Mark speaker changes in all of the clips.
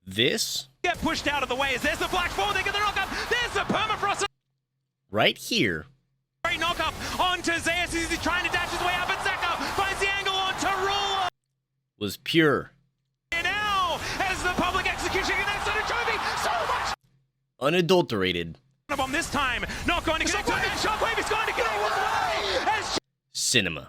Speaker 1: this.
Speaker 2: Get pushed out of the way as there's the Black 4, they get the knock-up, there's the Permafrost.
Speaker 1: Right here.
Speaker 2: Great knock-up onto Zeus as he's trying to dash his way out, but Zeka finds the angle onto Ruler.
Speaker 1: Was pure.
Speaker 2: And now, as the public execution connects on a trophy, so much.
Speaker 1: Unadulterated.
Speaker 2: On this time, not going to connect to it, Shockwave is going to connect as well. As
Speaker 1: Cinema.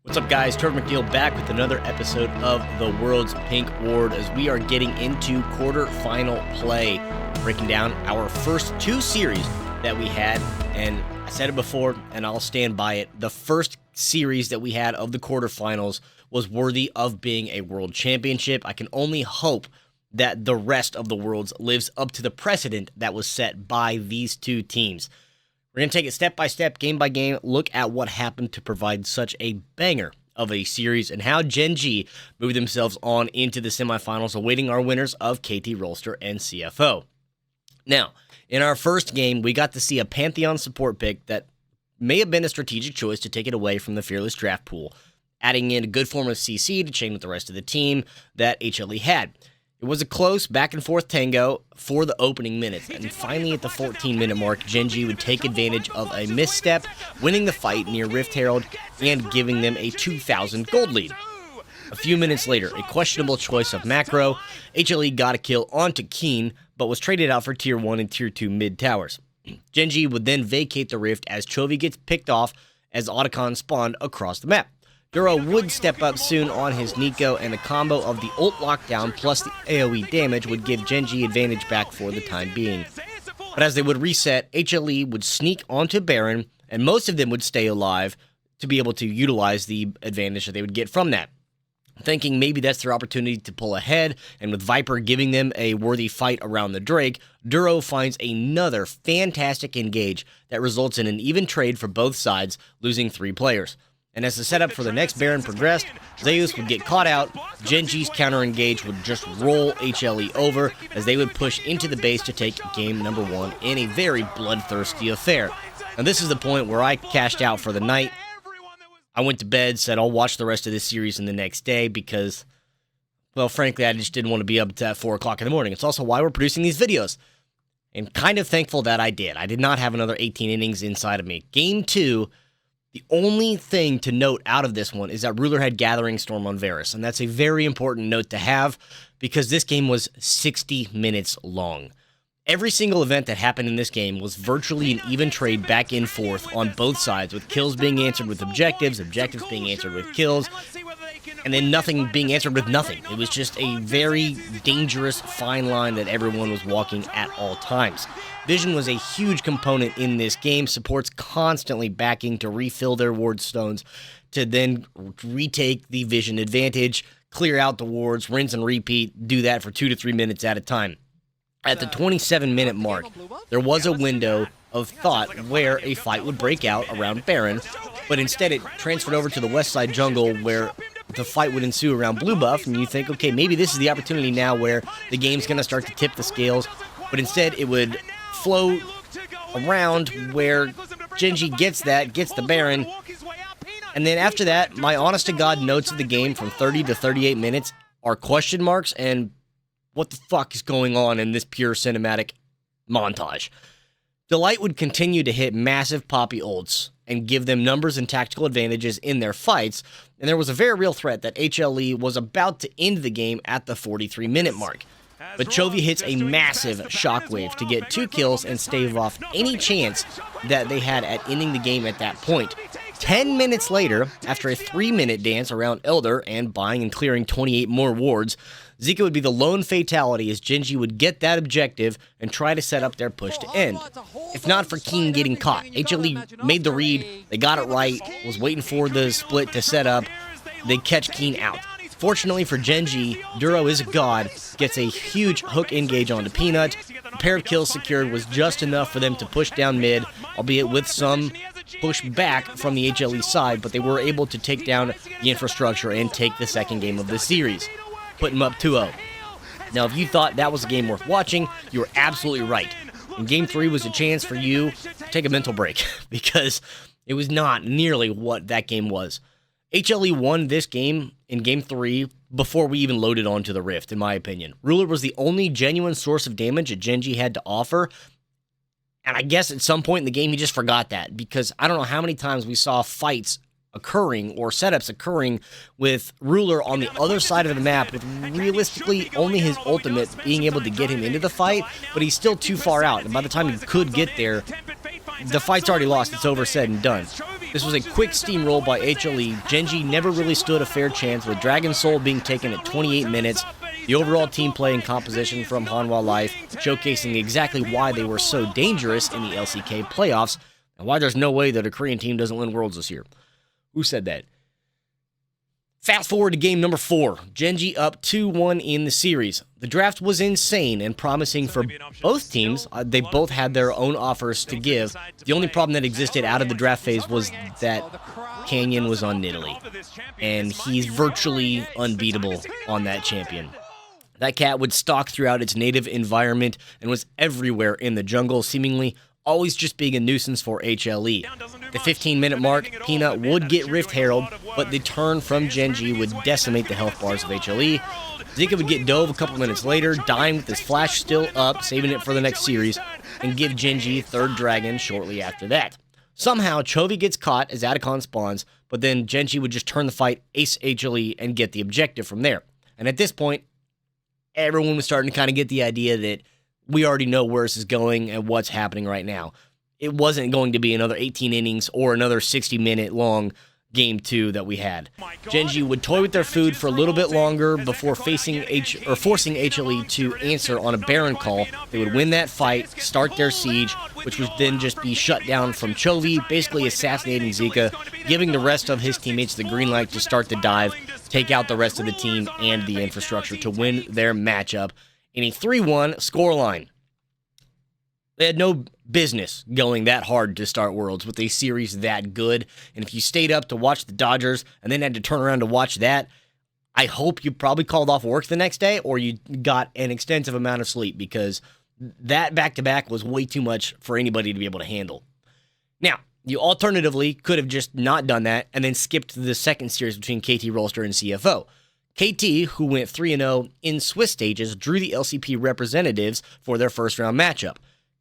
Speaker 1: What's up, guys? Trevor McNeil back with another episode of the World's Pink Ward as we are getting into quarterfinal play, breaking down our first two series that we had. And I said it before, and I'll stand by it. The first series that we had of the quarterfinals was worthy of being a world championship. I can only hope that the rest of the worlds lives up to the precedent that was set by these two teams. We're going to take it step by step, game by game, look at what happened to provide such a banger of a series and how GenG moved themselves on into the semifinals, awaiting our winners of KT Rolster and CFO. Now, in our first game, we got to see a Pantheon support pick that may have been a strategic choice to take it away from the Fearless draft pool, adding in a good form of CC to chain with the rest of the team that HLE had. It was a close back-and-forth tango for the opening minutes, and finally at the 14-minute mark, GenG would take advantage of a misstep, winning the fight near Rift Herald and giving them a 2,000 gold lead. A few minutes later, a questionable choice of macro, HLE got a kill onto Keen, but was traded out for Tier 1 and Tier 2 mid towers. GenG would then vacate the Rift as Chovy gets picked off as Otacon spawned across the map. Duro would step up soon on his Nico, and the combo of the ult lockdown plus the AoE damage would give GenG advantage back for the time being. But as they would reset, HLE would sneak onto Baron, and most of them would stay alive to be able to utilize the advantage that they would get from that. Thinking maybe that's their opportunity to pull ahead, and with Viper giving them a worthy fight around the Drake, Duro finds another fantastic engage that results in an even trade for both sides, losing 3 players. And as the setup for the next Baron progressed, Zeus would get caught out, GenG's counter-engage would just roll HLE over as they would push into the base to take game number 1 in a very bloodthirsty affair. And this is the point where I cashed out for the night. I went to bed, said I'll watch the rest of this series in the next day because, well, frankly, I just didn't want to be up at 4 o'clock in the morning. It's also why we're producing these videos. And kind of thankful that I did. I did not have another 18 innings inside of me. Game 2... the only thing to note out of this one is that Ruler had Gathering Storm on Varus, and that's a very important note to have because this game was 60 minutes long. Every single event that happened in this game was virtually an even trade back and forth on both sides, with kills being answered with objectives, objectives being answered with kills, and then nothing being answered with nothing. It was just a very dangerous fine line that everyone was walking at all times. Vision was a huge component in this game, supports constantly backing to refill their ward stones to then retake the Vision advantage, clear out the wards, rinse and repeat, do that for 2 to 3 minutes at a time. At the 27-minute mark, there was a window of thought where a fight would break out around Baron, but instead it transferred over to the west side jungle where the fight would ensue around blue buff, and you think, okay, maybe this is the opportunity now where the game's going to start to tip the scales, but instead it would flow around where GenG gets the Baron, and then after that, my honest-to-God notes of the game from 30 to 38 minutes are question marks and what the fuck is going on in this pure cinematic montage. Delight would continue to hit massive poppy ults and give them numbers and tactical advantages in their fights, and there was a very real threat that HLE was about to end the game at the 43-minute mark. But Chovy hits a massive shockwave to get 2 kills and stave off any chance that they had at ending the game at that point. 10 minutes later, after a 3-minute dance around Elder and buying and clearing 28 more wards, Zika would be the lone fatality as GenG would get that objective and try to set up their push to end. If not for Keen getting caught, HLE made the read, they got it right, was waiting for the split to set up, they catch Keen out. Fortunately for GenG, Duro is a god, gets a huge hook engage onto Peanut. A pair of kills secured was just enough for them to push down mid, albeit with some push back from the HLE side, but they were able to take down the infrastructure and take the second game of the series, putting them up 2-0. Now, if you thought that was a game worth watching, you were absolutely right. And Game 3 was a chance for you to take a mental break, because it was not nearly what that game was. HLE won this game in Game 3 before we even loaded onto the Rift, in my opinion. Ruler was the only genuine source of damage that GenG had to offer, and I guess at some point in the game he just forgot that, because I don't know how many times we saw fights occurring or setups occurring with Ruler on the other side of the map with realistically only his ultimate being able to get him into the fight, but he's still too far out, and by the time he could get there, the fight's already lost. It's over, said and done. This was a quick steamroll by HLE. GenG never really stood a fair chance, with Dragon Soul being taken at 28 minutes. The overall team play and composition from Hanwha Life showcasing exactly why they were so dangerous in the LCK playoffs, and why there's no way that a Korean team doesn't win Worlds this year. Who said that? Fast forward to game number 4. GenG up 2-1 in the series. The draft was insane and promising for both teams. They both had their own offers to give. The only problem that existed out of the draft phase was that Canyon was on Nidalee, and he's virtually unbeatable on that champion. That cat would stalk throughout its native environment and was everywhere in the jungle, seemingly always just being a nuisance for HLE. The 15-minute mark, Peanut would get Rift Herald, but the turn from GenG would decimate the health bars of HLE. Zika would get dove a couple minutes later, dying with his flash still up, saving it for the next series, and give GenG third dragon shortly after that. Somehow, Chovy gets caught as Atacon spawns, but then GenG would just turn the fight, ace HLE, and get the objective from there. And at this point, everyone was starting to kind of get the idea that we already know where this is going and what's happening right now. It wasn't going to be another 18 innings or another 60-minute long game 2 that we had. GenG would toy with their food for a little bit longer before forcing HLE to answer on a Baron call. They would win that fight, start their siege, which would then just be shut down from Chovy, basically assassinating Zika, giving the rest of his teammates the green light to start the dive, take out the rest of the team and the infrastructure to win their matchup in a 3-1 scoreline. They had no business going that hard to start Worlds with a series that good, and if you stayed up to watch the Dodgers and then had to turn around to watch that, I hope you probably called off work the next day or you got an extensive amount of sleep, because that back-to-back was way too much for anybody to be able to handle. Now, you alternatively could have just not done that and then skipped the second series between KT Rolster and CFO. KT, who went 3-0 in Swiss stages, drew the LCP representatives for their first-round matchup.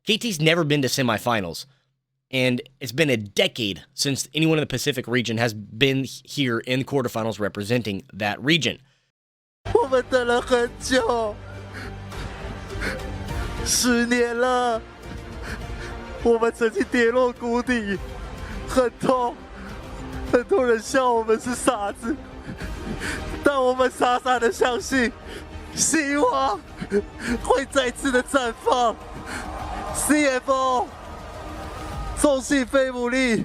Speaker 1: KT's never been to semifinals, and it's been a decade since anyone in the Pacific region has been here in quarterfinals representing that region.
Speaker 3: 我们等了很久，10年了，我们曾经跌落谷底，很痛，很多人笑我们是傻子，但我们傻傻的相信，希望会再次的绽放。CFO， 中信飞姆利，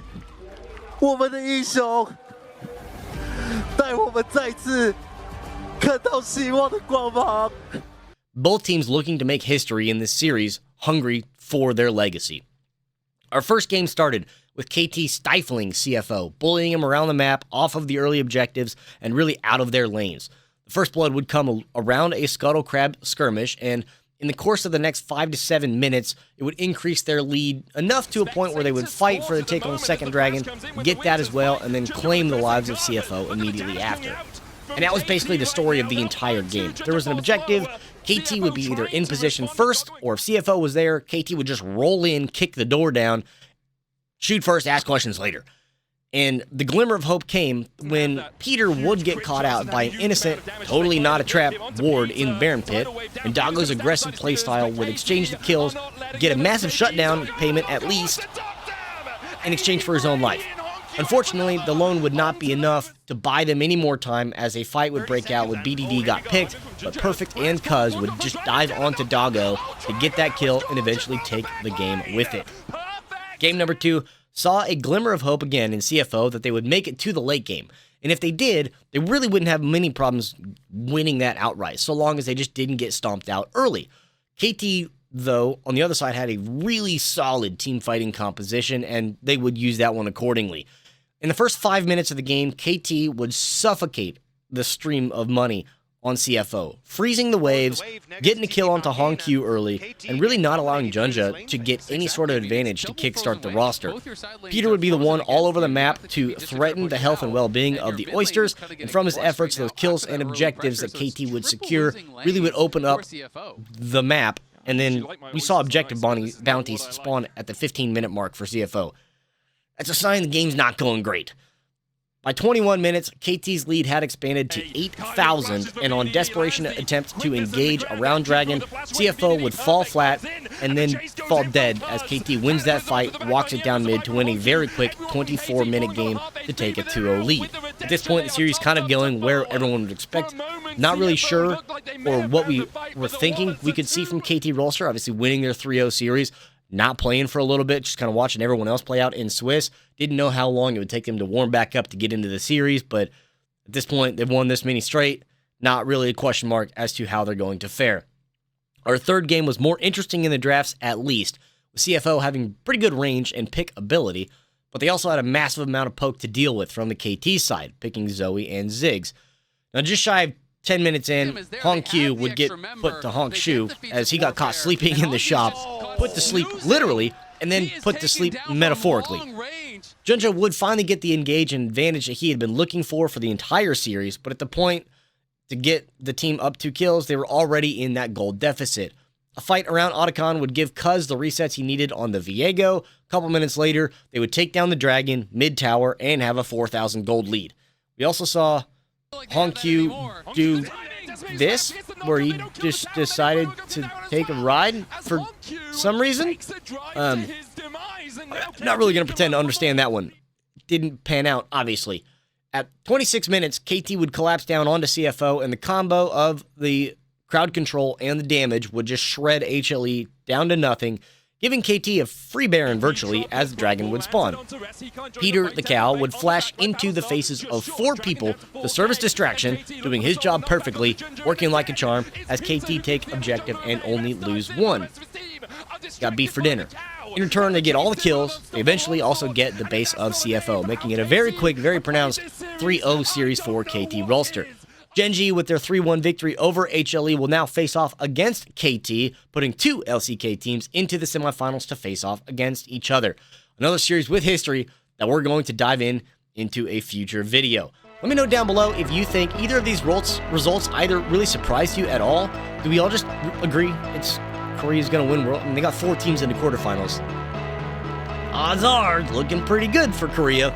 Speaker 3: 我们的英雄，带我们再次看到希望的光芒。
Speaker 1: Both teams looking to make history in this series, hungry for their legacy. Our first game started with KT stifling CFO, bullying him around the map, off of the early objectives, and really out of their lanes. The first blood would come around a Scuttle Crab skirmish, and in the course of the next 5 to 7 minutes, it would increase their lead enough to a point where they would fight for the take on the second dragon, get that as well, and then claim the lives of CFO immediately after. And that was basically the story of the entire game. If there was an objective, KT would be either in position first, or if CFO was there, KT would just roll in, kick the door down, shoot first, ask questions later. And the glimmer of hope came when Peter would get caught out by an innocent, totally not a trap ward in Baron Pit, and Doggo's aggressive playstyle would exchange the kills, get a massive shutdown payment at least, in exchange for his own life. Unfortunately, the loan would not be enough to buy them any more time, as a fight would break out with BDD got picked, but Perfect and Cuz would just dive onto Doggo to get that kill and eventually take the game with it. Game number 2 saw a glimmer of hope again in CFO that they would make it to the late game. And if they did, they really wouldn't have many problems winning that outright, so long as they just didn't get stomped out early. KT, though, on the other side, had a really solid team fighting composition, and they would use that one accordingly. In the first 5 minutes of the game, KT would suffocate the stream of money on CFO, freezing the waves, getting a kill onto HongQ early, and really not allowing GenG to get any sort of advantage to kickstart the roster. Peter would be the one all over the map to threaten the health and well-being of the Oysters, and from his efforts, those kills and objectives that KT would secure really would open up the map, and then we saw objective bounties spawn at the 15-minute mark for CFO. That's a sign the game's not going great. By 21 minutes, KT's lead had expanded to 8,000, and on desperation attempts to engage around Dragon, CFO would fall flat and then fall dead as KT wins that fight, walks it down mid to win a very quick 24-minute game to take a 2-0 lead. At this point, the series kind of going where everyone would expect. Not really sure or what we were thinking we could see from KT Rolster, obviously winning their 3-0 series. Not playing for a little bit, just kind of watching everyone else play out in Swiss. Didn't know how long it would take them to warm back up to get into the series, but at this point, they've won this many straight. Not really a question mark as to how they're going to fare. Our third game was more interesting in the drafts, at least, with CFO having pretty good range and pick ability, but they also had a massive amount of poke to deal with from the KT side, picking Zoe and Ziggs. Now, just shy of 10 minutes in, HongQ would get put to Honk Shu as he got caught sleeping in the shop, put to sleep literally, and then put to sleep metaphorically. GenG would finally get the engage and advantage that he had been looking for the entire series, but at the point to get the team up 2 kills, they were already in that gold deficit. A fight around Otacon would give Cuz the resets he needed on the Viego. A couple minutes later, they would take down the Dragon mid-tower and have a 4,000 gold lead. We also saw HongQ do this, where he just decided to take a ride for some reason. Not really going to pretend to understand that one. Didn't pan out, obviously. At 26 minutes, KT would collapse down onto CFO, and the combo of the crowd control and the damage would just shred HLE down to nothing, giving KT a free Baron virtually as the Dragon would spawn. Peter the Cow would flash into the faces of 4 people to serve as distraction, doing his job perfectly, working like a charm as KT take objective and only lose 1. Got beef for dinner. In return, they get all the kills. They eventually also get the base of CFO, making it a very quick, very pronounced 3-0 series for KT Rolster. GenG, with their 3-1 victory over HLE, will now face off against KT, putting 2 LCK teams into the semifinals to face off against each other. Another series with history that we're going to dive into a future video. Let me know down below if you think either of these results either really surprised you at all. Do we all just agree it's Korea's going to win World? I mean, they got 4 teams in the quarterfinals. Odds are it's looking pretty good for Korea.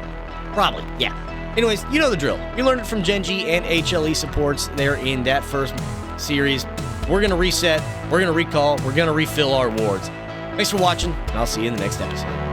Speaker 1: Probably, yeah. Anyways, you know the drill. You learned it from GenG and HLE supports there in that first series. We're going to reset, we're going to recall, we're going to refill our awards. Thanks for watching, and I'll see you in the next episode.